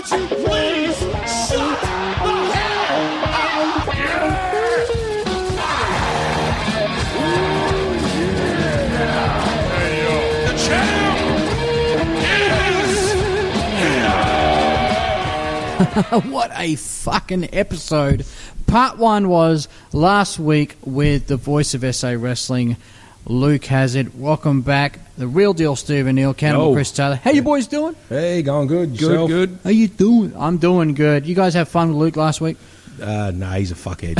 Would you please shut the hell up? The champ is here. What a fucking episode. Part 1 was last week with the voice of SA Wrestling, Luke Hazard. Welcome back. The real deal, Stephen Neal, Cannibal Chris Taylor. How you boys doing? Hey, going good. Yourself? Good. How you doing? I'm doing good. You guys have fun with Luke last week? Nah, he's a fuckhead.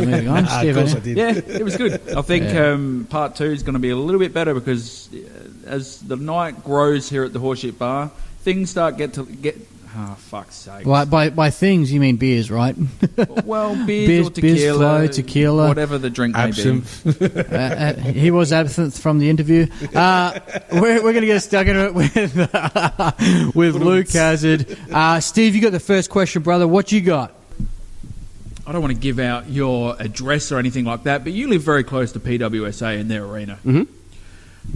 Moving on. Of Stephen. course I did. Yeah, it was good. I think part 2 is going to be a little bit better because as the night grows here at the Horseshit Bar, things start get. Oh, fuck's sake. Well, by things, you mean beers, right? Well, beers or beers, tequila. flow, tequila. Whatever the drink may be. Absinthe. He was absent from the interview. We're going to get stuck in it with Luke Hazard. Steve, you got the first question, brother. What you got? I don't want to give out your address or anything like that, but you live very close to PWSA in their arena. Mm-hmm.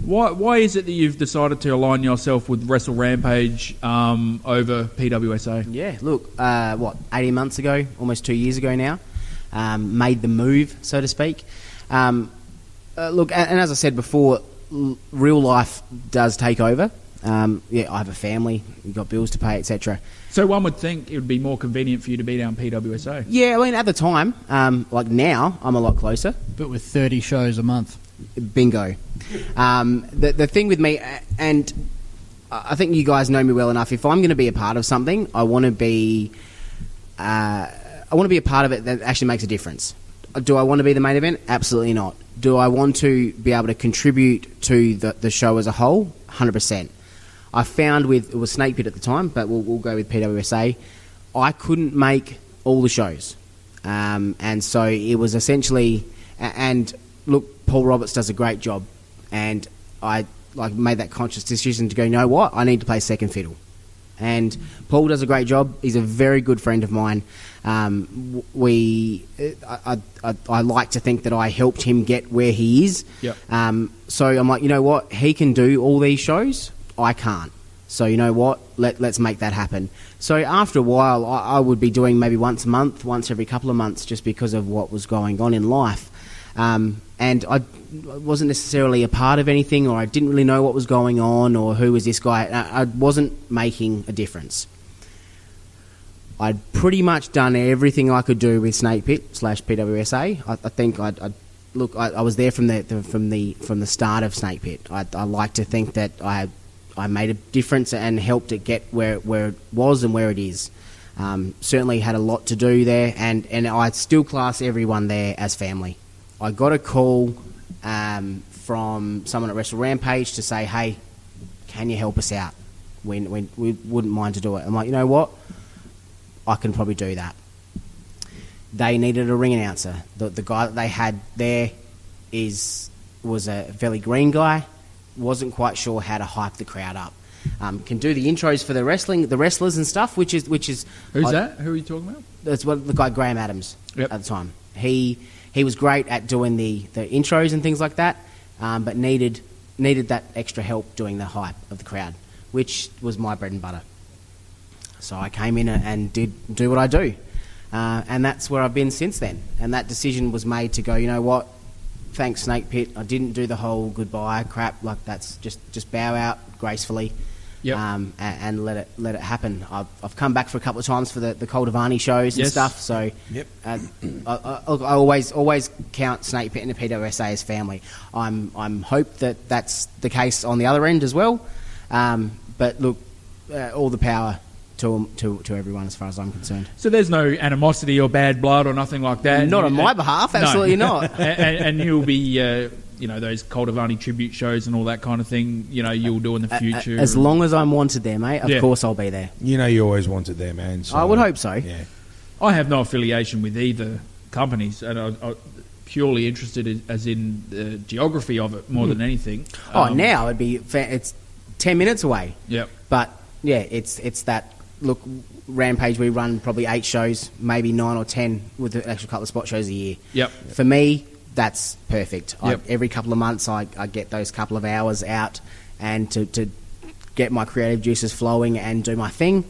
Why is it that you've decided to align yourself with Wrestle Rampage over PWSA? Yeah, look, 18 months ago, almost 2 years ago now, made the move, so to speak. Look, and as I said before, real life does take over. I have a family, you've got bills to pay, etc. So one would think it would be more convenient for you to be down PWSA. Yeah, I mean, at the time, like now, I'm a lot closer. But with 30 shows a month. Bingo. The thing with me, and I think you guys know me well enough, if I'm going to be a part of something, I want to be a part of it that actually makes a difference. Do I want to be the main event? Absolutely not. Do I want to be able to contribute to the show as a whole? 100%. I found it was Snake Pit at the time, but we'll go with PWSA. I couldn't make all the shows. And so it was essentially... And look, Paul Roberts does a great job. And I made that conscious decision to go, you know what? I need to play second fiddle. And Paul does a great job. He's a very good friend of mine. I like to think that I helped him get where he is. Yep. So I'm like, you know what? He can do all these shows. I can't. So you know what? Let's make that happen. So after a while, I would be doing maybe once a month, once every couple of months, just because of what was going on in life. And I wasn't necessarily a part of anything, or I didn't really know what was going on, or who was this guy. I wasn't making a difference. I'd pretty much done everything I could do with Snake Pit / PWSA. I think I was there from the start of Snake Pit. I like to think that I made a difference and helped it get where it was and where it is. Certainly had a lot to do there, and I still class everyone there as family. I got a call from someone at Wrestle Rampage to say, hey, can you help us out? We wouldn't mind to do it. I'm like, you know what? I can probably do that. They needed a ring announcer. The guy that they had there was a fairly green guy. Wasn't quite sure how to hype the crowd up. Can do the intros for the wrestlers and stuff, which is Who's that? Who are you talking about? That's what the guy Graham Adams. Yep. At the time. He was great at doing the intros and things like that, but needed that extra help doing the hype of the crowd, which was my bread and butter. So I came in and did what I do, and that's where I've been since then. And that decision was made to go, you know what? Thanks, Snake Pit. I didn't do the whole goodbye crap. Like, that's just bow out gracefully. Yep. And let it happen. I've come back for a couple of times for the Coldavani shows and stuff. So Yep. I always count Snake Pit and the PWSA as family. I'm hope that that's the case on the other end as well. But look, all the power to everyone as far as I'm concerned. So there's no animosity or bad blood or nothing like that? Not on my behalf, absolutely No. not. and you'll be, those Coldavani tribute shows and all that kind of thing, you'll do in the future. As long as I'm wanted there, mate, of course I'll be there. You know you always wanted there, man. So, I would hope so. Yeah. I have no affiliation with either companies, and I'm purely interested as in the geography of it more than anything. Now it's 10 minutes away. Yep. But yeah, it's that. Look, Rampage, we run probably 8 shows, maybe 9 or 10 with an extra couple of spot shows a year. Yep. For me, that's perfect. Yep. Every couple of months, I get those couple of hours out and to get my creative juices flowing and do my thing.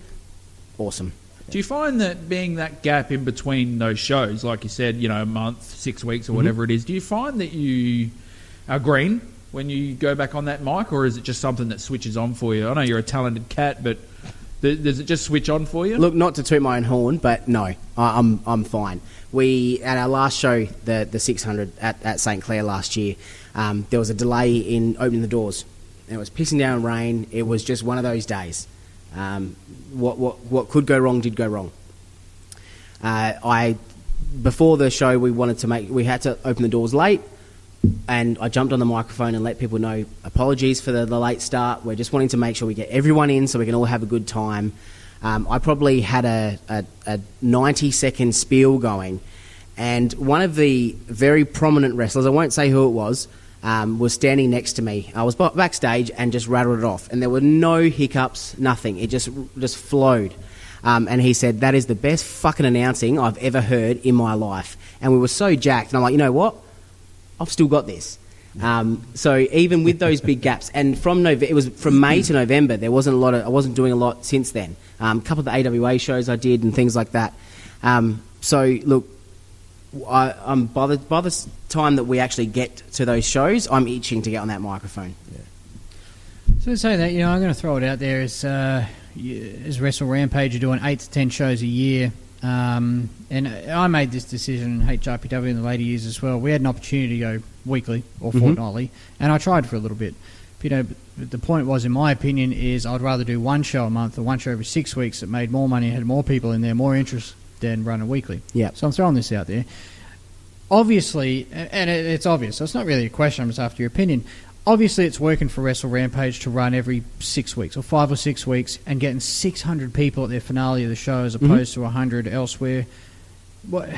awesome. Do you find that being that gap in between those shows, like you said, a month, 6 weeks or whatever it is, do you find that you are green when you go back on that mic, or is it just something that switches on for you? I know you're a talented cat, but does it just switch on for you? Look, not to toot my own horn, but no, I'm fine. We, at our last show, the 600 at St Clair last year, there was a delay in opening the doors. It was pissing down rain. It was just one of those days. What could go wrong did go wrong. Before the show, we had to open the doors late, and I jumped on the microphone and let people know, apologies for the late start. We're just wanting to make sure we get everyone in so we can all have a good time. I probably had a 90-second spiel going, and one of the very prominent wrestlers, I won't say who it was standing next to me. I was backstage and just rattled it off, and there were no hiccups, nothing. It just flowed. And he said, "That is the best fucking announcing I've ever heard in my life." And we were so jacked, and I'm like, you know what? I've still got this. So even with those big gaps, and it was from May to November, I wasn't doing a lot since then. A couple of the AWA shows I did and things like that. So look, by the time that we actually get to those shows, I'm itching to get on that microphone. Yeah. So to say that, I'm going to throw it out there as Wrestle Rampage, you're doing 8 to 10 shows a year. And I made this decision, and HRPW in the later years as well. We had an opportunity to go weekly or fortnightly, and I tried for a little bit. But the point was, in my opinion, is I'd rather do one show a month or one show every 6 weeks that made more money, had more people in there, more interest than running weekly. Yeah. So I'm throwing this out there. Obviously, and it's obvious, so it's not really a question, I'm just after your opinion. Obviously, it's working for Wrestle Rampage to run every 6 weeks or 5 or 6 weeks and getting 600 people at their finale of the show as opposed to 100 elsewhere. What,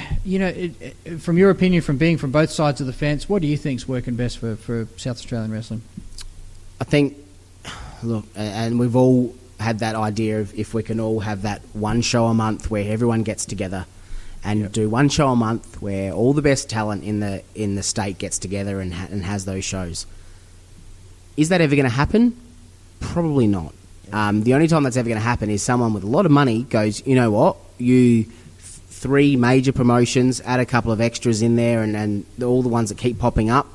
from your opinion, from being from both sides of the fence, what do you think is working best for South Australian wrestling? I think, look, and we've all had that idea of if we can all have that one show a month where everyone gets together and do one show a month where all the best talent in the state gets together and has those shows. Is that ever going to happen? Probably not. The only time that's ever going to happen is someone with a lot of money goes, you know what, 3 major promotions, add a couple of extras in there, and all the ones that keep popping up.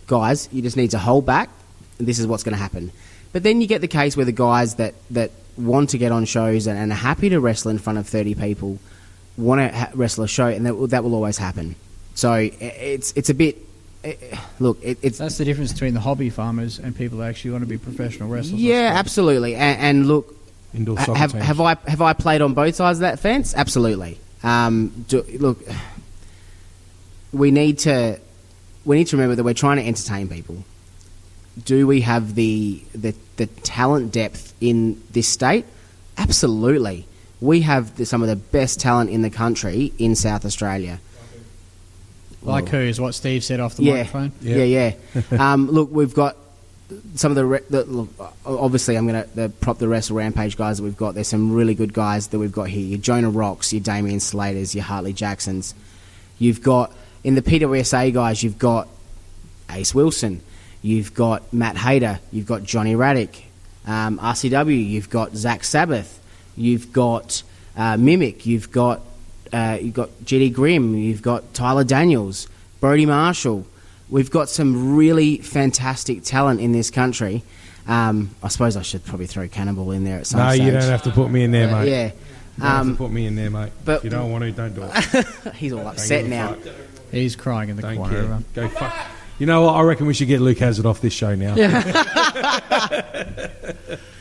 Guys, you just need to hold back, and this is what's going to happen. But then you get the case where the guys that want to get on shows and are happy to wrestle in front of 30 people want to wrestle a show, and that will always happen. So it's a bit... It's that's the difference between the hobby farmers and people that actually want to be professional wrestlers. Yeah, absolutely. And look, Indoor soccer have I played on both sides of that fence? Absolutely. Look, we need to remember that we're trying to entertain people. Do we have the talent depth in this state? Absolutely. We have some of the best talent in the country in South Australia. Like who is what Steve said off the microphone? Yeah. Look, we've got some of the obviously I'm going to prop the Wrestle Rampage guys that we've got. There's some really good guys that we've got here. Your Jonah Rocks, your Damian Slaters, your Hartley Jacksons. You've got, in the PWSA guys, you've got Ace Wilson. You've got Matt Hayter. You've got Johnny Raddick. RCW, you've got Zach Sabbath. You've got Mimic. You've got GD Grimm, you've got Tyler Daniels, Brody Marshall. We've got some really fantastic talent in this country. I suppose I should probably throw Cannibal in there at some stage. No, you don't have to put me in there, mate. Yeah. You don't have to put me in there, mate. But if you don't want to, don't do it. He's all upset now. He's crying in the Don't corner. care. Go fuck. You know what? I reckon we should get Luke Hazard off this show now.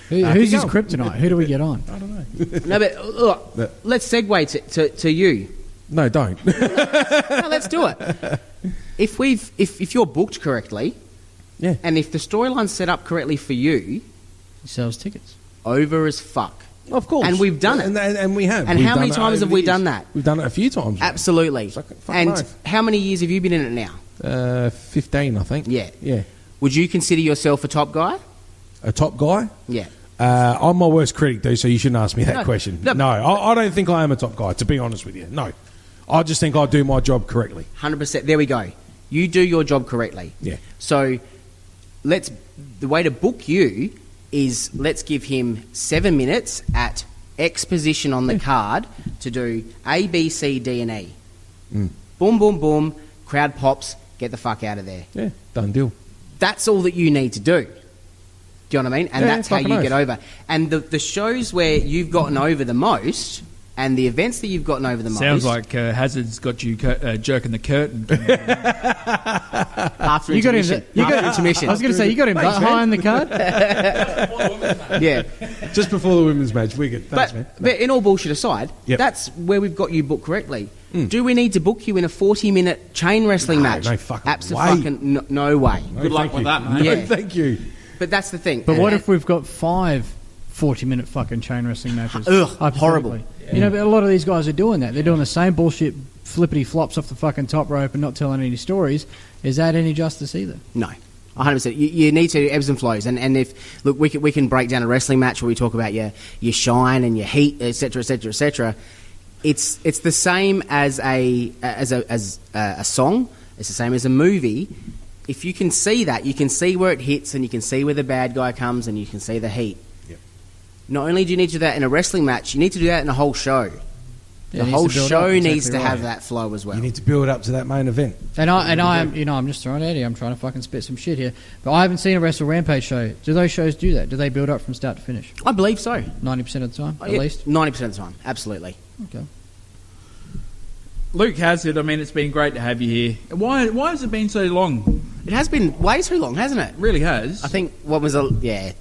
Who's his kryptonite? Who do we get on? I don't know. No, but look, let's segue to you. No, don't. No, let's do it. If you're booked correctly, Yeah. and if the storyline's set up correctly for you, He sells tickets. over as fuck. Of course. And we've done it. And we have. And We've how done many it times over have the we years. done that? We've done it a few times. Mate. Absolutely. Fucking And oath. how many years have you been in it now? 15, I think. Yeah. Yeah. Would you consider yourself a top guy? A top guy? Yeah. I'm my worst critic, dude, so you shouldn't ask me that question. no. No, I don't think I am a top guy, to be honest with you. No. I just think I do my job correctly. 100%. There we go. You do your job correctly. Yeah. So the way to book you is let's give him 7 minutes at X position on the card to do A, B, C, D, and E. Boom, boom, boom. Crowd pops. Get the fuck out of there. Yeah, done deal. That's all that you need to do. Do you know what I mean? And Yeah, that's how you fucking get oath. over. And the shows where you've gotten over the most, and the events that you've gotten over the Sounds most... like Hazard's got you jerking the curtain. After You got him. intermission. You got After intermission. I was going to say you got him that high on the card. Yeah. Just before the women's match, wicked. Thanks, man. But in all bullshit aside, Yep. that's where we've got you booked correctly. Do we need to book you in a 40-minute chain wrestling match? no fucking Absolutely no way. Good luck with that, mate. Yeah. No, thank you. But that's the thing. But what if we've got 5 40-minute fucking chain wrestling matches? Ugh, Hypothetically. horrible. You know, but a lot of these guys are doing that. They're doing the same bullshit flippity flops off the fucking top rope and not telling any stories. Is that any justice either? No. 100%. You need to ebbs and flows. And if... Look, we can break down a wrestling match where we talk about your shine and your heat, etc., etc., etc. It's the same as a song. It's the same as a movie. If you can see that, you can see where it hits and you can see where the bad guy comes and you can see the heat. Yep. Not only do you need to do that in a wrestling match, you need to do that in a whole show. Yeah, The it whole needs to build show up, exactly needs to right. have that flow as well. You need to build up to that main event. And I'm, you know, I'm just throwing it out here. I'm trying to fucking spit some shit here. But I haven't seen a Wrestle Rampage show. Do those shows do that? Do they build up from start to finish? I believe so. 90% of the time, at Yeah, least? 90% of the time, absolutely. Okay. Luke Hazard, I mean, it's been great to have you here. Why has it been so long? It has been way too long, hasn't it? It really has. I think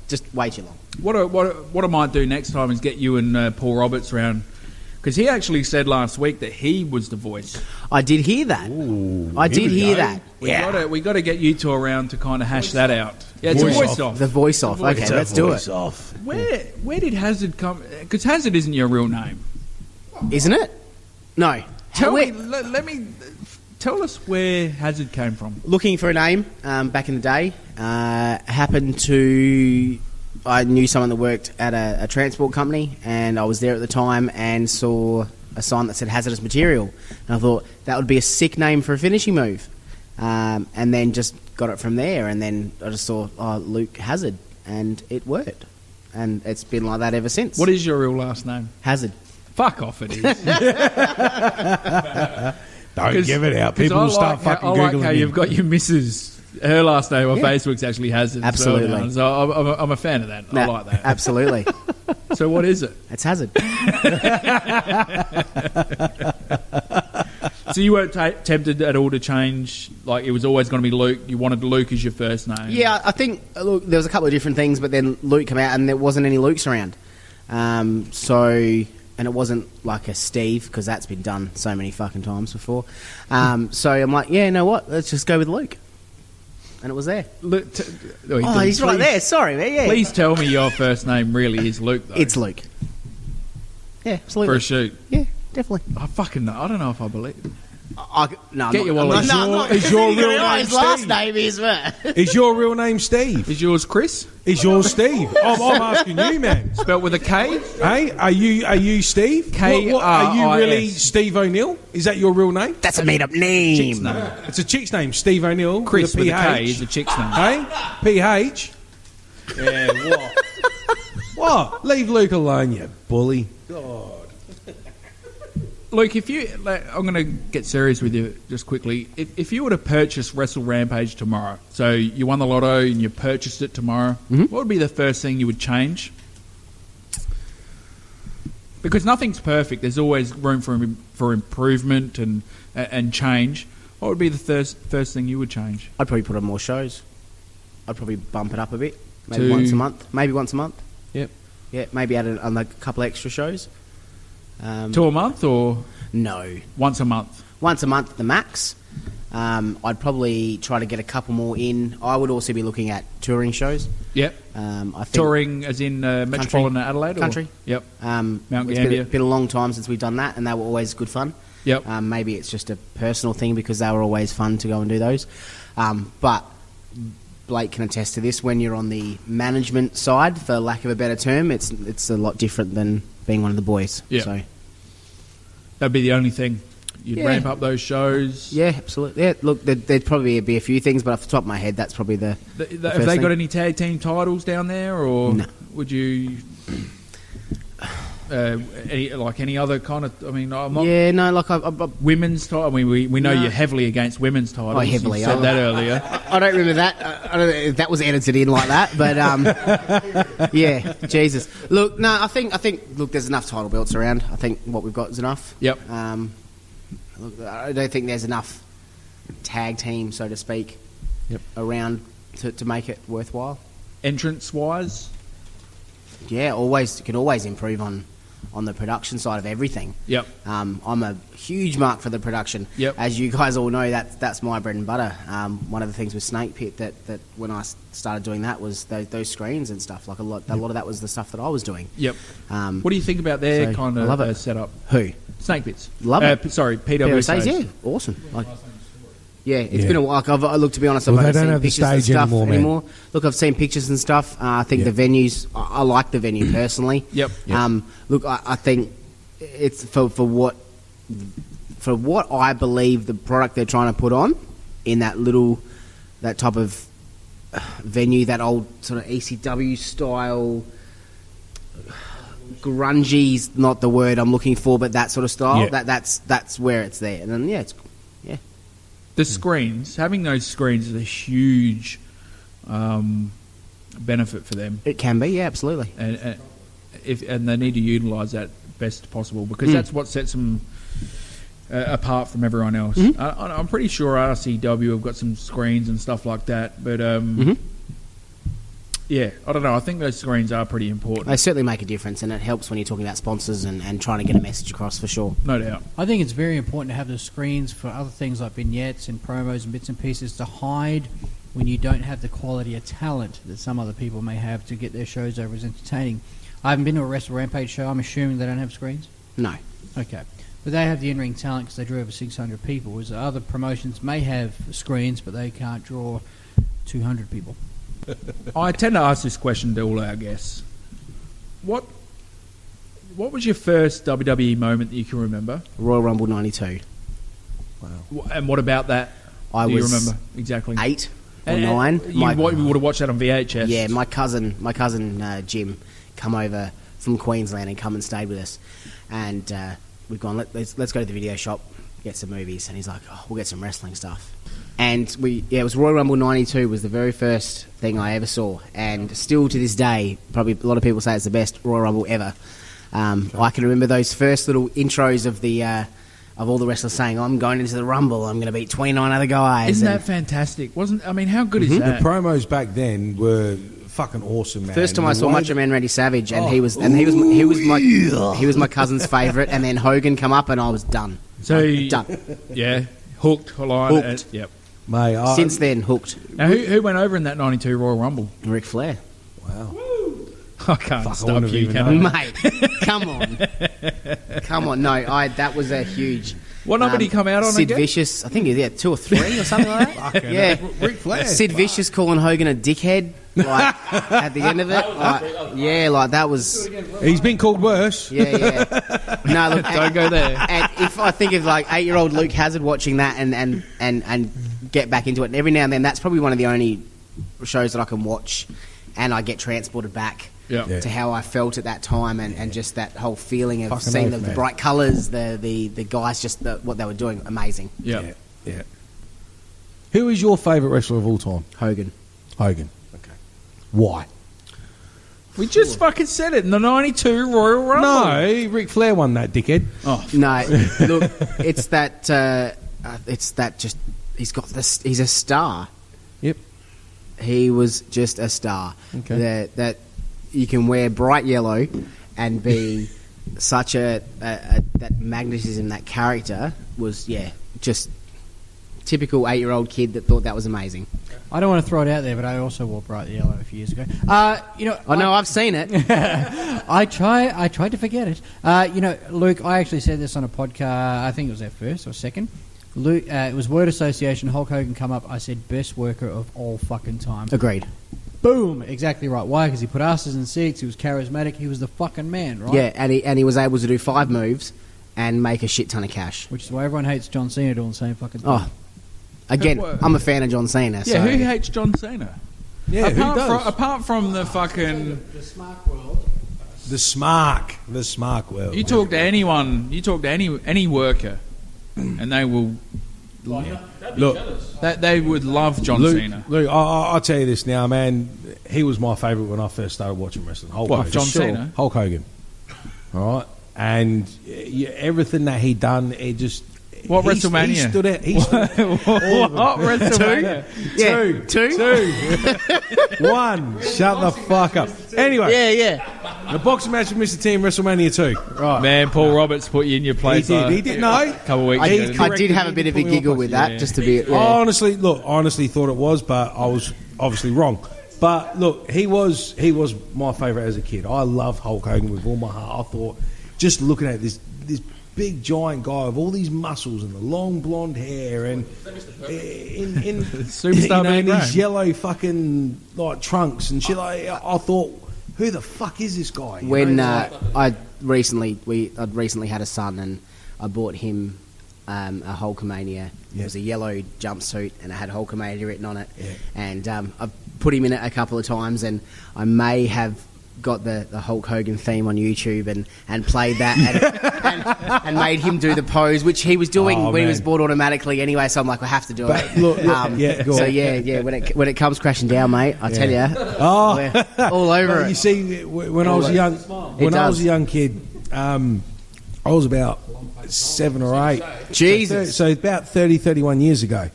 just way too long. What I might do next time is get you and Paul Roberts round, because he actually said last week that he was the voice. I did hear that. I did hear that. We got to get you two around to kind of hash that out. Yeah, it's Voice a voice off. off. The voice off. Okay, let's do it. Off. Where did Hazard come? Because Hazard isn't your real name. Isn't it? No. Tell Wait, me. Let me. Tell us where Hazard came from. looking for a name back in the day. Happened to... I knew someone that worked at a transport company, and I was there at the time and saw a sign that said hazardous material. And I thought that would be a sick name for a finishing move. And then just got it from there. And then I just saw Luke Hazard, and it worked. And it's been like that ever since. What is your real last name? Hazard? Fuck off, it is. Don't give it out. People will start fucking I Googling like how you. you've got your missus. Her last name on Facebook's actually Hazard. Absolutely. So I'm a fan of that. I like that. Absolutely. So what is it? It's Hazard. So you weren't tempted at all to change? Like it was always going to be Luke. You wanted Luke as your first name. Yeah, I think look, there was a couple of different things, but then Luke came out and there wasn't any Lukes around. And it wasn't like a Steve, because that's been done so many fucking times before. So I'm like, yeah, you know what? Let's just go with Luke. And it was there. He's right there. Sorry, man. Yeah. Please tell me your first name really is Luke, though. It's Luke. Yeah, absolutely. For a shoot. Yeah, definitely. I fucking know. I don't know if I believe it. No, Get your wallet. Is your real name his last Steve? name is, man. Is your real name Steve? Is yours Chris? Is yours Steve? I'm asking you, man. Spelt with a K? Hey, are you Steve? K-R-I-S. Are you really Steve O'Neill? Is that your real name? That's a made-up name. It's a chick's name, Steve O'Neill. Chris with a PH. K is a chick's name. Hey, PH. Yeah, what? What? Leave Luke alone, you bully. God. Luke, if you, I'm going to get serious with you just quickly. If you were to purchase Wrestle Rampage tomorrow, so you won the lotto and you purchased it tomorrow, what would be the first thing you would change? Because nothing's perfect. There's always room for improvement and change. What would be the first thing you would change? I'd probably put on more shows. I'd probably bump it up a bit. Maybe To- once a month. Maybe once a month. Yep. Yeah, maybe add a couple extra shows. To a month or No. once a month? Once a month, the max. I'd probably try to get a couple more in. I would also be looking at touring shows. Yep. I think Touring as in Metropolitan Adelaide? Or? Country. Yep. Mount Mount it's Gambier. been a long time since we've done that, and they were always good fun. Yep. Maybe it's just a personal thing because they were always fun to go and do those. But Blake can attest to this. When you're on the management side, for lack of a better term, it's a lot different than being one of the boys. Yeah. So That'd be the only thing. You'd Yeah. ramp up those shows. yeah, absolutely. Yeah, look, there'd probably be a few things, but off the top of my head, that's probably the Have first they thing. got any tag team titles down there, or No. would you? any other kind of? I mean, I'm not. Yeah, no, like I Women's title. I mean, we know you're heavily against women's titles. Oh, heavily. You said that earlier. I don't remember that. I don't know if that was edited in like that, but yeah, Jesus. Look, no, I think. Look, there's enough title belts around. I think what we've got is enough. Yep. Look, I don't think there's enough tag team, so to speak, around to make it worthwhile. Entrance wise. Yeah, you can always improve on the production side of everything. Yep. I'm a huge mark for the production. Yep. As you guys all know, that's my bread and butter. One of the things with Snake Pit that when I started doing that was those screens and stuff. Like a lot of that was the stuff that I was doing. Yep. What do you think about their kind of setup? Who? Snake Pits. Love it. Sorry, PWSA's. Yeah, awesome. It's been a while. Look, to be honest, I've they only don't seen have the pictures and stage stuff anymore, man. Look, I've seen pictures and stuff. I think the venues. I like the venue personally. Yep. Look, I think it's for what I believe the product they're trying to put on in that type of venue, that old sort of ECW style. Grungy's not the word I'm looking for, but that sort of style. Yeah. That's where it's there, and then The screens, having those screens is a huge benefit for them. it can be, yeah, absolutely. And they need to utilise that best possible, because that's what sets them apart from everyone else. I'm pretty sure RCW have got some screens and stuff like that, but yeah, I don't know. I think those screens are pretty important. They certainly make a difference, and it helps when you're talking about sponsors and trying to get a message across, for sure. No doubt. I think it's very important to have the screens for other things like vignettes and promos and bits and pieces to hide when you don't have the quality of talent that some other people may have to get their shows over as entertaining. I haven't been to a Wrestle Rampage show. I'm assuming they don't have screens? No. Okay. But they have the in-ring talent because they drew over 600 people, whereas other promotions may have screens, but they can't draw 200 people. I tend to ask this question to all our guests. What was your first WWE moment that you can remember? Royal Rumble 92. And what about that? I do you was remember exactly? 8 or 9. You would have watched that on VHS. Yeah, my cousin Jim come over from Queensland and come and stayed with us, and we've gone. Let's go to the video shop, get some movies, and he's like, we'll get some wrestling stuff. And it was Royal Rumble 92 was the very first thing I ever saw, and still to this day, probably a lot of people say it's the best Royal Rumble ever. I can remember those first little intros of the of all the wrestlers saying, "I'm going into the Rumble. I'm going to beat 29 other guys." Isn't that fantastic? How good is that? The promos back then were fucking awesome, man. First time I saw Macho Man Randy Savage, and he was my cousin's favourite, and then Hogan come up, and I was done. Done. Yeah, hooked. Line. Hooked. Yep. Mate, since then, hooked. Now, who went over in that 92 Royal Rumble? Ric Flair. Wow. I can't stop you, can I? Mate, come on. No, that was a huge... What number did he come out on Sid again? Vicious, I think he was 2 or 3 or something like that. Yeah. Ric Flair. Sid Vicious calling Hogan a dickhead, like, at the end of it. That was... He's been called worse. Yeah. No, look... Don't go there. And if I think of, 8-year-old Luke Hazard watching that and get back into it, and every now and then, that's probably one of the only shows that I can watch and I get transported back to how I felt at that time, and just that whole feeling of Fucking seeing oath, the man. bright colours, the guys, just what they were doing, amazing. Yeah. Who is your favourite wrestler of all time? Hogan. Okay. Why? We just fucking said it in the 92 Royal Rumble. No, Ric Flair won that, dickhead. Oh, No, look, it's that just he's a star. Yep. He was just a star. Okay. That you can wear bright yellow and be such that magnetism, that character was just typical 8-year-old kid that thought that was amazing. I don't want to throw it out there, but I also wore bright yellow a few years ago. I've seen it. I tried to forget it. Luke, I actually said this on a podcast. I think it was our first or second. Luke, it was word association. Hulk Hogan come up. I said best worker of all fucking time. Agreed. Boom, exactly right. Why? Because he put asses in seats. He was charismatic. He was the fucking man, right? Yeah, and he was able to do 5 moves and make a shit ton of cash. Which is why everyone hates John Cena doing the same fucking thing. Oh, again, I'm a fan of John Cena. yeah, so. who hates John Cena? Yeah, who does? Apart from the fucking... The smart world. The smark world. You talk to anyone, you talk to any worker, and they will. Look, That they would love John Cena. Luke, I'll tell you this now, man. He was my favourite when I first started watching wrestling. Hulk Hogan. John Cena? Hulk Hogan. All right, and everything that he done, it just. What he WrestleMania? He stood out. What WrestleMania? Two. One. Shut the fuck up. Anyway. Yeah. The boxing match with Mr. T in WrestleMania 2. Right. Man, Paul Roberts put you in your place. He did. No. A couple of weeks ago. I did have a bit of a giggle with that, just to be. I honestly thought it was, but I was obviously wrong. But look, he was my favourite as a kid. I loved Hulk Hogan with all my heart. I thought, just looking at this big giant guy with all these muscles and the long blonde hair and in Superstar in Man these yellow fucking like trunks and shit. I thought, who the fuck is this guy? I'd recently had a son, and I bought him a Hulkamania. It was a yellow jumpsuit, and it had Hulkamania written on it. Yeah. And I've put him in it a couple of times, and I may have got the Hulk Hogan theme on YouTube and played that and made him do the pose, which he was doing when he was bought automatically anyway. So I'm like, I have to do it. Look, go so on. yeah. When it comes crashing down, mate, I tell you, Oh, all over it. You see, when I was a young kid, I was about 7 or 8. Jesus. So about 30, 31 years ago.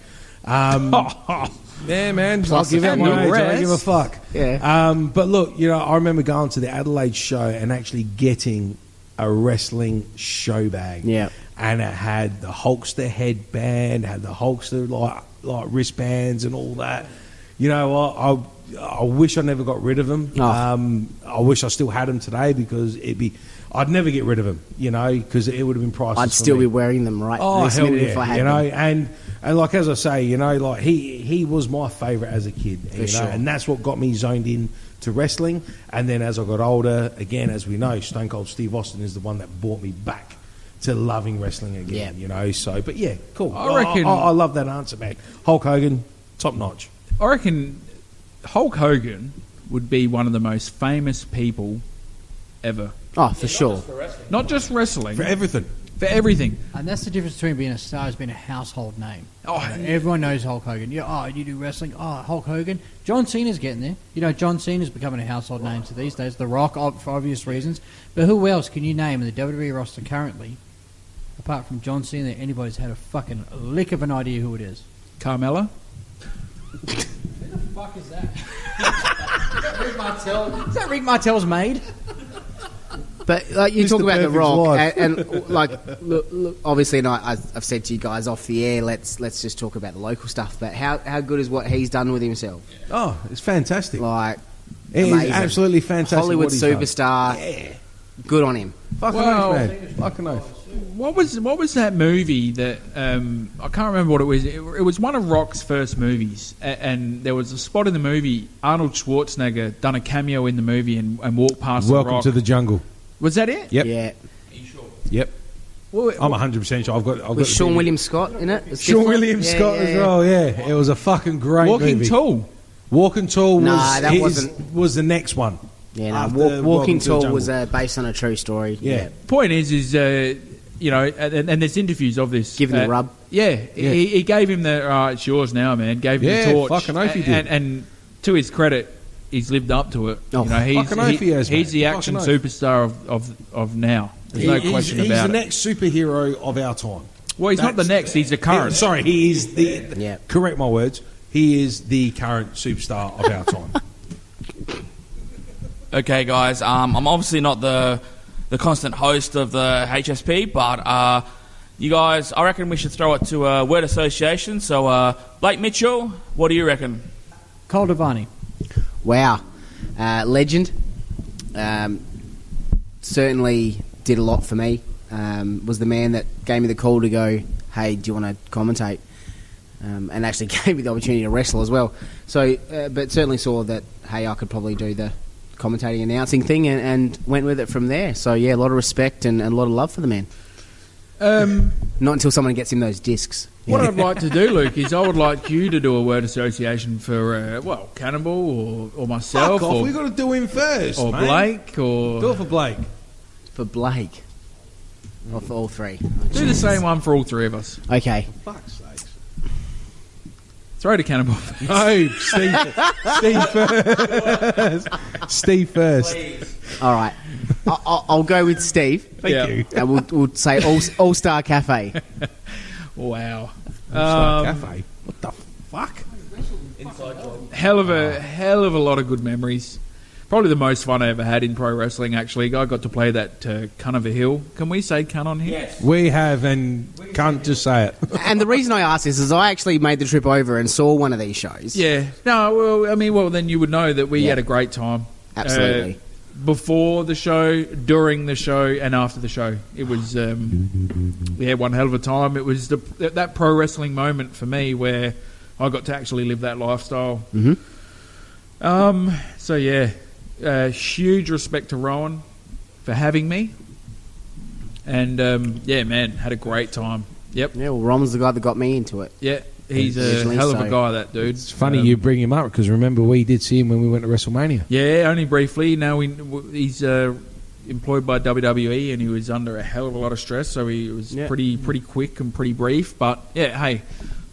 Yeah, man. Plus I'll give out the my age. I rest. don't give a fuck. Yeah. But look, I remember going to the Adelaide show and actually getting a wrestling show bag. Yeah. And it had the Hulkster headband, had the Hulkster like wristbands and all that. You know what? I wish I never got rid of them. Oh. I wish I still had them today because I'd never get rid of them, because it would have been priceless. I'd still be wearing them this hell minute yeah, if I had them. and like as I say, like he was my favourite as a kid, sure. and that's what got me zoned in to wrestling. And then as I got older, again, as we know, Stone Cold Steve Austin is the one that brought me back to loving wrestling again. Yeah. So but yeah, cool. I reckon- I love that answer, man. Hulk Hogan, top notch. I reckon Hulk Hogan would be one of the most famous people ever. Oh, for sure. Not just wrestling, For everything. for everything. And that's the difference between being a star is being a household name. Oh, Everyone knows Hulk Hogan. You do wrestling. Oh, Hulk Hogan. John Cena's getting there. John Cena's becoming a household name to these days. The Rock, for obvious reasons. But who else can you name in the WWE roster currently, apart from John Cena, that anybody's had a fucking lick of an idea who it is? Carmella. Who the fuck is that? Is that Rick Martel's maid? But you Mr. talk about The Perfect's Rock, wife. and look, obviously, and I've said to you guys off the air, let's just talk about the local stuff. But how good is what he's done with himself? Oh, it's fantastic. Like, It is amazing. absolutely fantastic. Hollywood what he's done. superstar. Yeah. Good on him. Fucking Well, oath, man. Fucking oath. What was that movie that I can't remember what it was. It was one of Rock's first movies, and there was a spot in the movie. Arnold Schwarzenegger done a cameo in the movie and walked past Welcome the Rock. to the jungle. Was that it? Yep. Yeah. Yep. Well, I'm 100% sure. I've got With the Sean DVD. William Scott in it. It's Sean different. William Yeah, Scott yeah, as yeah. well. Yeah, it was a fucking great Walking movie. Tall. Walking Tall was Nah, that was the next one. Yeah, no, After Walking Welcome to the Tall was Jungle. based on a true story. Yeah. Point is and there's interviews of this. Give him the rub. Yeah, He gave him the it's yours now, man. Gave him Yeah, the torch. fucking oath he did. And to his credit, he's lived up to it. Oh, fucking oath he has, he's mate. the action Fucking oath. superstar of now. There's no question he's about the it. next superhero of our time. Well, he's not the next. He's the current. Sorry, he is the. Yeah. Correct my words. He is the current superstar of our time. Okay, guys. I'm obviously not the constant host of the HSP, but you guys, I reckon we should throw it to a word association. So, Blake Mitchell, what do you reckon? Cole Devani. Wow. Legend. Certainly did a lot for me. Was the man that gave me the call to go, hey, do you want to commentate? And actually gave me the opportunity to wrestle as well. So, but certainly saw that, hey, I could probably do the commentating announcing thing and went with it from there. So, yeah, a lot of respect and a lot of love for the man. Not until someone gets him those discs. What I'd like to do, Luke, is I would like you to do a word association for, Cannibal or myself. Fuck off, or we got to do him first, or mate. Blake, or... Do it for Blake. For Blake. Or for all three. Do the same one for all three of us. Okay. Fuck's sakes. Throw to Cannibal first. No, Steve first. Steve first. All right. I'll go with Steve. Thank you. And we'll say All-Star Cafe. Wow. Star Cafe. What the fuck? Hell of a lot of good memories. Probably the most fun I ever had in pro wrestling, actually. I got to play that Cunt of a Hill. Can we say cunt on here? Yes. We have, and can't just say it. And the reason I asked this is I actually made the trip over and saw one of these shows. Yeah. No, well, then you would know that we had a great time. Absolutely. Before the show, during the show, and after the show. It was, we had one hell of a time. It was that pro wrestling moment for me where I got to actually live that lifestyle. Mm-hmm. So, yeah. Huge respect to Rowan for having me. And, man, had a great time. Yep. Yeah, well, Rom's the guy that got me into it. Yeah, he's a Originally hell of a so. guy, that dude. It's funny you bring him up because remember we did see him when we went to WrestleMania. Yeah, only briefly. Now he's employed by WWE, and he was under a hell of a lot of stress, so he was pretty quick and pretty brief. But yeah, hey,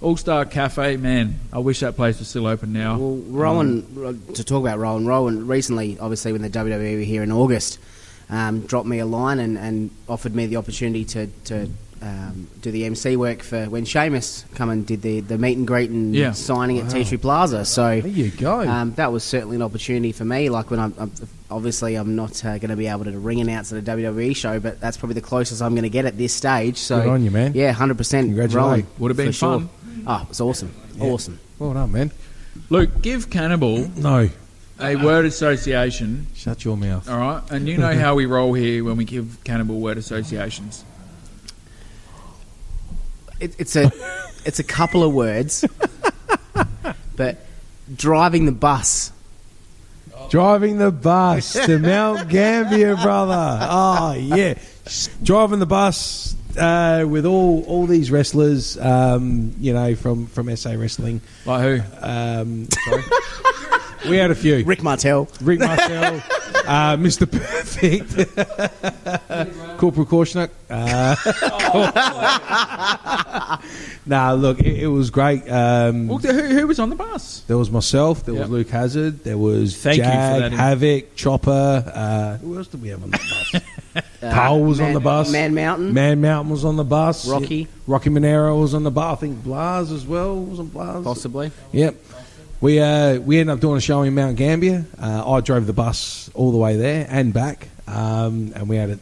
All-Star Cafe, man, I wish that place was still open now. Well, Rowan, to talk about Rowan recently, obviously when the WWE were here in August, dropped me a line and offered me the opportunity to do the MC work for when Sheamus come and did the meet and greet and signing at Tea Tree Plaza. So There you go. that was certainly an opportunity for me. Like when I'm not going to be able to ring announce at a WWE show, but that's probably the closest I'm going to get at this stage. So Good on you, man. Yeah, 100%. Congratulations. Rowan, Would have been for sure. fun. Oh, it was awesome. Awesome. Well done, man. Luke, give Cannibal No. a word association, Shut your mouth. all right? And you know how we roll here when we give Cannibal word associations. It's a couple of words, but driving the bus. Driving the bus to Mount Gambier, brother. Oh, yeah. Driving the bus with all these wrestlers, from SA Wrestling. Like who? Sorry. We had a few. Rick Martel. Mr. Perfect. Corporal Korshnak. Nah, look, it was great. Well, who was on the bus? There was myself, there was Yep. Luke Hazard, there was Thank you for Jag, that. Havoc, Chopper. Who else did we have on the bus? Cole was on the bus. Man Mountain. Man Mountain was on the bus. Rocky. Yep. Rocky Monero was on the bus. I think Blas as well. Wasn't Blas? Possibly. Yep. We ended up doing a show in Mount Gambier. I drove the bus all the way there and back, and we had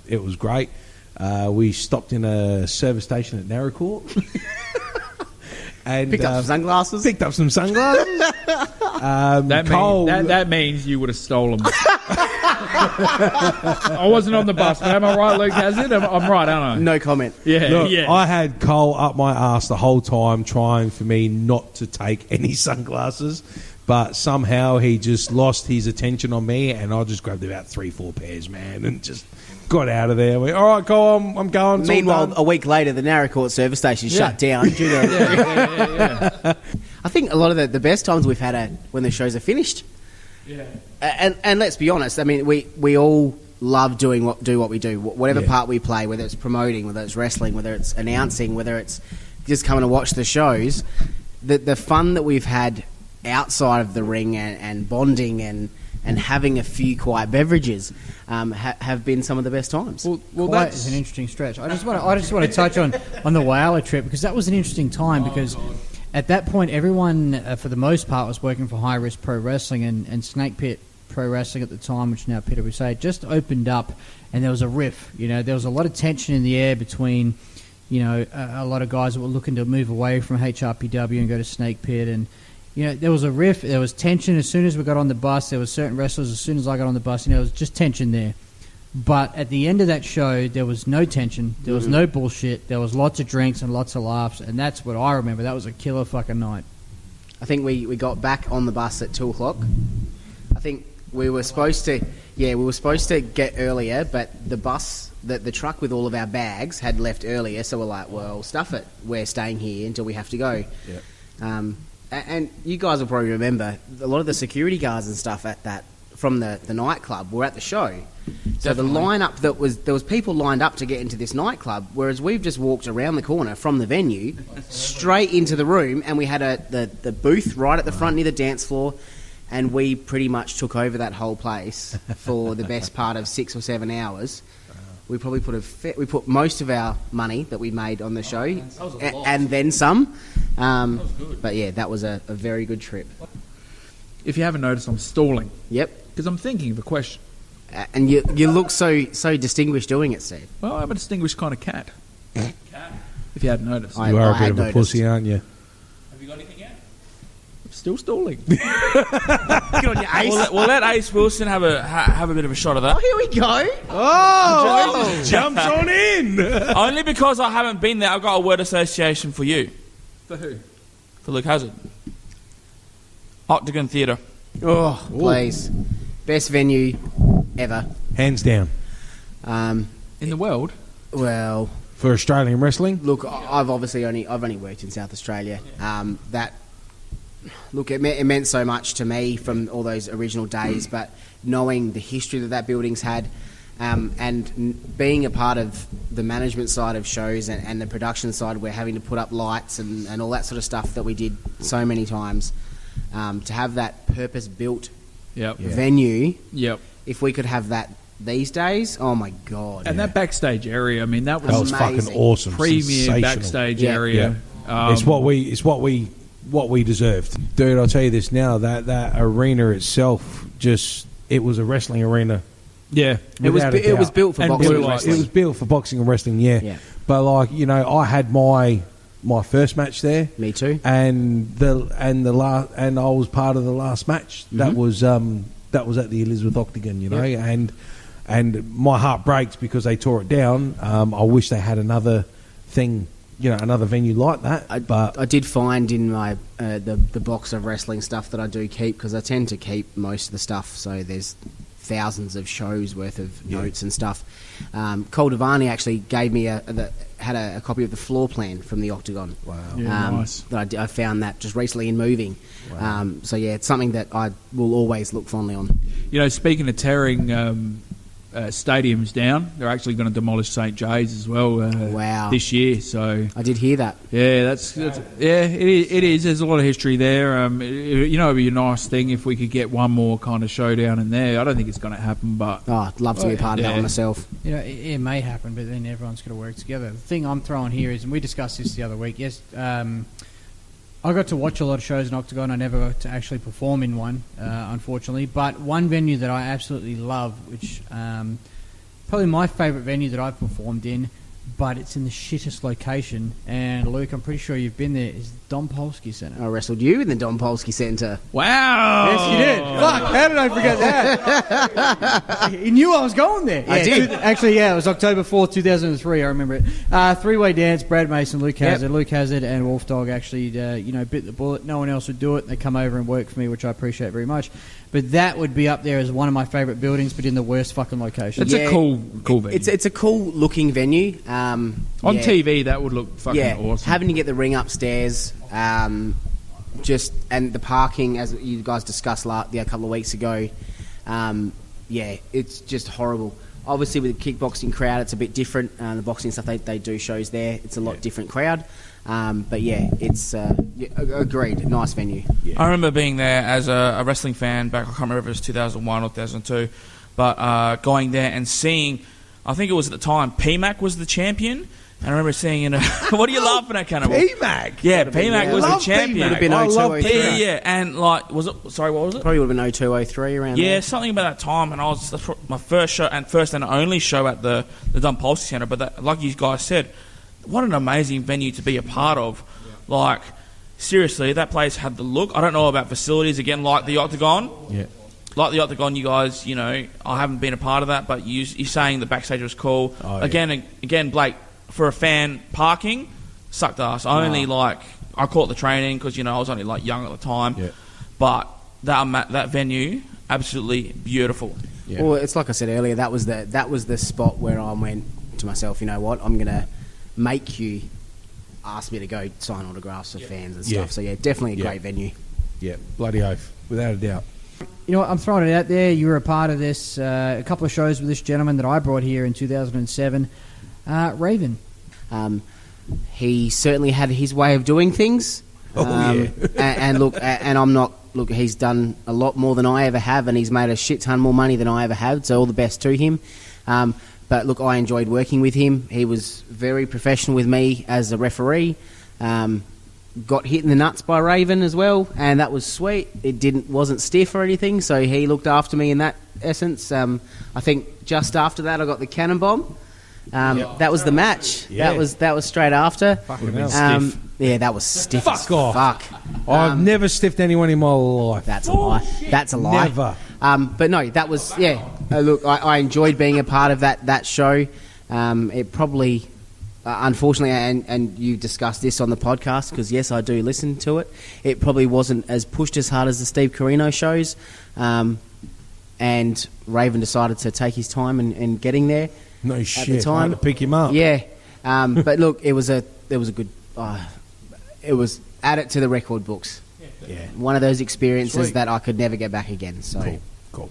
it was great. We stopped in a service station at Narracourt. And Picked up some sunglasses. That means you would have stolen them. I wasn't on the bus, but am I right, Luke Hazard? I'm right, aren't I? No comment. Yeah, Look, yeah. I had Cole up my ass the whole time trying for me not to take any sunglasses, but somehow he just lost his attention on me, and I just grabbed about 3-4 pairs, man, and just got out of there. Went, all right, Cole, I'm going. It's all Meanwhile, done." a week later, the Narracourt service station shut down. Due to yeah. I think a lot of the best times we've had are when the shows are finished. Yeah. And let's be honest. I mean, we all love doing what we do. Whatever Yeah. part we play, whether it's promoting, whether it's wrestling, whether it's announcing, whether it's just coming to watch the shows. The fun that we've had outside of the ring and bonding and having a few quiet beverages have been some of the best times. Well, Quiet that's is an interesting stretch. I just want to touch on the Whyalla trip because that was an interesting time because at that point everyone for the most part was working for High Risk Pro Wrestling and Snake Pit Pro Wrestling at the time, which is now PWSA, just opened up and there was a riff. There was a lot of tension in the air between a lot of guys that were looking to move away from HRPW and go to Snake Pit and. There was a riff, there was tension as soon as we got on the bus, there was certain wrestlers as soon as I got on the bus, there was just tension there. But at the end of that show, there was no tension, there was no bullshit, there was lots of drinks and lots of laughs, and that's what I remember. That was a killer fucking night. I think we got back on the bus at 2 o'clock. I think we were supposed to get earlier, but the bus the truck with all of our bags had left earlier, so we're like, well, stuff it. We're staying here until we have to go. Yeah. And you guys will probably remember a lot of the security guards and stuff at that from the nightclub were at the show. So Definitely. the lineup there was people lined up to get into this nightclub, whereas we've just walked around the corner from the venue straight into the room, and we had the booth right at the front near the dance floor, and we pretty much took over that whole place for the best part of 6 or 7 hours. We probably put most of our money that we made on the show, and then some. But yeah, that was a very good trip. If you haven't noticed, I'm stalling Yep. because I'm thinking of a question. And you look so distinguished doing it, Steve. Well, I'm a distinguished kind of cat. If you hadn't noticed. I You are a bit had of a noticed. pussy, aren't you? Have you got anything yet? I'm still stalling. Good on you, Ace. We'll let Ace Wilson have a bit of a shot of that. Oh, here we go. Oh, jumps on in. Only because I haven't been there, I've got a word association for you, For who? for Luke Hazard. Octagon Theatre. Oh, please. Best venue ever. Hands down. In the world? Well, For Australian wrestling? look, I've only worked in South Australia. It meant so much to me from all those original days, but knowing the history that building's had, and being a part of the management side of shows and the production side, we're having to put up lights and all that sort of stuff that we did so many times. To have that purpose-built Yep. venue, Yep. if we could have that these days, oh my God. And that backstage area, I mean, that That was Amazing. fucking awesome. premier Sensational. backstage Yeah. area. It's what we deserved, dude. I'll tell you this now. That arena itself, it was a wrestling arena. Yeah. It was without a it was doubt. built for And boxing blue and lights. wrestling. It was built for boxing and wrestling, yeah. Yeah. But I had my first match there, Me too. and I was part of the last match. That was at the Elizabeth Octagon, and my heart breaks because they tore it down. I wish they had another thing, another venue like that. But I did find in my the box of wrestling stuff that I do keep, because I tend to keep most of the stuff. So there's thousands of shows worth of notes and stuff. Cole Devani actually gave me had a copy of the floor plan from the Octagon. wow, Yeah, nice. That I found that just recently in moving. So yeah, it's something that I will always look fondly on. Speaking of tearing stadiums down, they're actually going to demolish St. J's as well Wow. this year. So, I did hear that. yeah, it is. There's a lot of history there. It'd be a nice thing if we could get one more kind of showdown in there. I don't think it's going to happen, but Oh, I'd love to be a part of that Yeah. one myself. It may happen, but then everyone's got to work together. The thing I'm throwing here is, and we discussed this the other week, yes, I got to watch a lot of shows in Octagon. I never got to actually perform in one, unfortunately. But one venue that I absolutely love, which probably my favourite venue that I've performed in, but it's in the shittest location. And Luke, I'm pretty sure you've been there. Is the Don Polsky Centre? I wrestled you in the Don Polsky Centre. wow! Yes, you did. Fuck, how did I forget that? You knew I was going there. I did. Actually, yeah, it was October 4th, 2003. I remember it. Three-way dance, Brad Mason, Luke Hazard. Luke Hazard and Wolf Dog actually, bit the bullet. No one else would do it. They come over and work for me, which I appreciate very much. But that would be up there as one of my favourite buildings, but in the worst fucking location. It's Yeah, a cool venue. It's a cool looking venue. On yeah. TV, that would look fucking awesome. Having to get the ring upstairs, and the parking, as you guys discussed a couple of weeks ago, it's just horrible. Obviously, with the kickboxing crowd, it's a bit different. The boxing stuff, they do shows there. It's a lot different crowd. But yeah, it's agreed. Nice venue. Yeah. I remember being there as a wrestling fan back, I can't remember if it was 2001 or 2002, but going there and seeing, I think it was at the time, PMAC was the champion. And I remember seeing what are you laughing at, Cannibal? PMAC. Yeah, PMAC was the Love champion. Would have been I love 02, 03. Yeah, and what was it? Probably would have been 02, 03 around Yeah, there. something about that time, and that's my first show and only show at the Don Polsky Centre. But like you guys said, what an amazing venue to be a part of. Yeah. Like, seriously, that place had the look. I don't know about facilities again, like the Octagon. Yeah. Like the Octagon, you guys, I haven't been a part of that, but you're saying the backstage was cool. Oh, yeah. Again, Blake, for a fan, parking sucked ass. I caught the training because I was only young at the time. Yeah. But that venue, absolutely beautiful. Yeah. Well, it's like I said earlier. That was the spot where I went to myself. You know what? I'm gonna make you ask me to go sign autographs for fans and stuff. Yeah. So yeah, definitely a great venue. Yeah, bloody oath, without a doubt. You know what, I'm throwing it out there. You were a part of this, a couple of shows with this gentleman that I brought here in 2007, Raven. He certainly had his way of doing things. And look, and I'm not. Look, he's done a lot more than I ever have, and he's made a shit ton more money than I ever have. So all the best to him. But look, I enjoyed working with him. He was very professional with me as a referee. Got hit in the nuts by Raven as well, and that was sweet. It wasn't stiff or anything, so he looked after me in that essence. I think just after that, I got the cannon bomb. That was the match. Yeah. That was straight after. Fucking hell. Stiff. Yeah, that was stiff. Fuck as off. Fuck. I've never stiffed anyone in my life. That's a lie. That's a lie. Never. But no, that was look, I enjoyed being a part of that show. It probably, unfortunately, and you discussed this on the podcast because yes, I do listen to it. It probably wasn't as pushed as hard as the Steve Corino shows, and Raven decided to take his time in getting there. No at shit. the time. I had to pick him up. Yeah, but look, it was a good. It was added to the record books. Yeah. One of those experiences Sweet. that I could never get back again. So. Cool.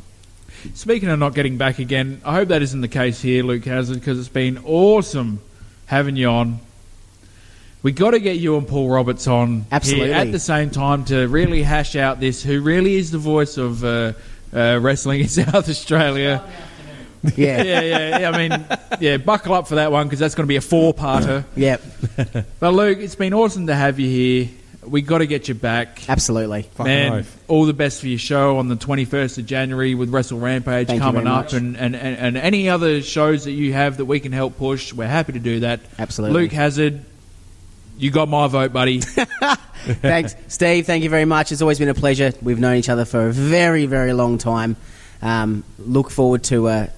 Speaking of not getting back again, I hope that isn't the case here, Luke Hazard, because it's been awesome having you on. We got to get you and Paul Roberts on Absolutely. here at the same time to really hash out this. Who really is the voice of wrestling in South Australia? Yeah. Yeah. I mean, buckle up for that one because that's going to be a 4-parter. Yep. But Luke, it's been awesome to have you here. We got to get you back. Absolutely. Fucking Man, oath. all the best for your show on the 21st of January with Wrestle Rampage Thank you coming very up much. and any other shows that you have that we can help push. We're happy to do that. Absolutely. Luke Hazard, you got my vote, buddy. Thanks, Steve. Thank you very much. It's always been a pleasure. We've known each other for a very, very long time. Look forward to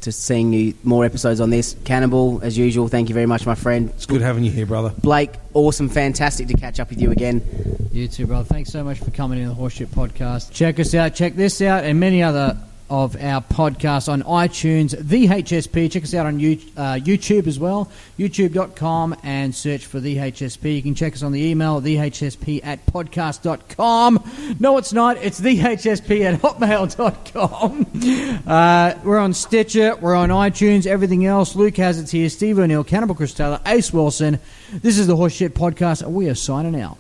seeing you more episodes on this. Cannibal, as usual. Thank you very much, my friend. It's good having you here, brother. Blake, awesome, fantastic to catch up with you again. You too, brother. Thanks so much for coming in the Horseshit Podcast. Check us out. Check this out and many other of our podcasts on iTunes, The HSP. Check us out on YouTube as well, youtube.com, and search for The HSP. You can check us on the email, thehsp@podcast.com. No, it's not. It's thehsp@hotmail.com. We're on Stitcher. We're on iTunes. Everything else. Luke Hazard's here. Steve O'Neill, Cannibal Chris Taylor, Ace Wilson. This is the Horseshit Podcast, and we are signing out.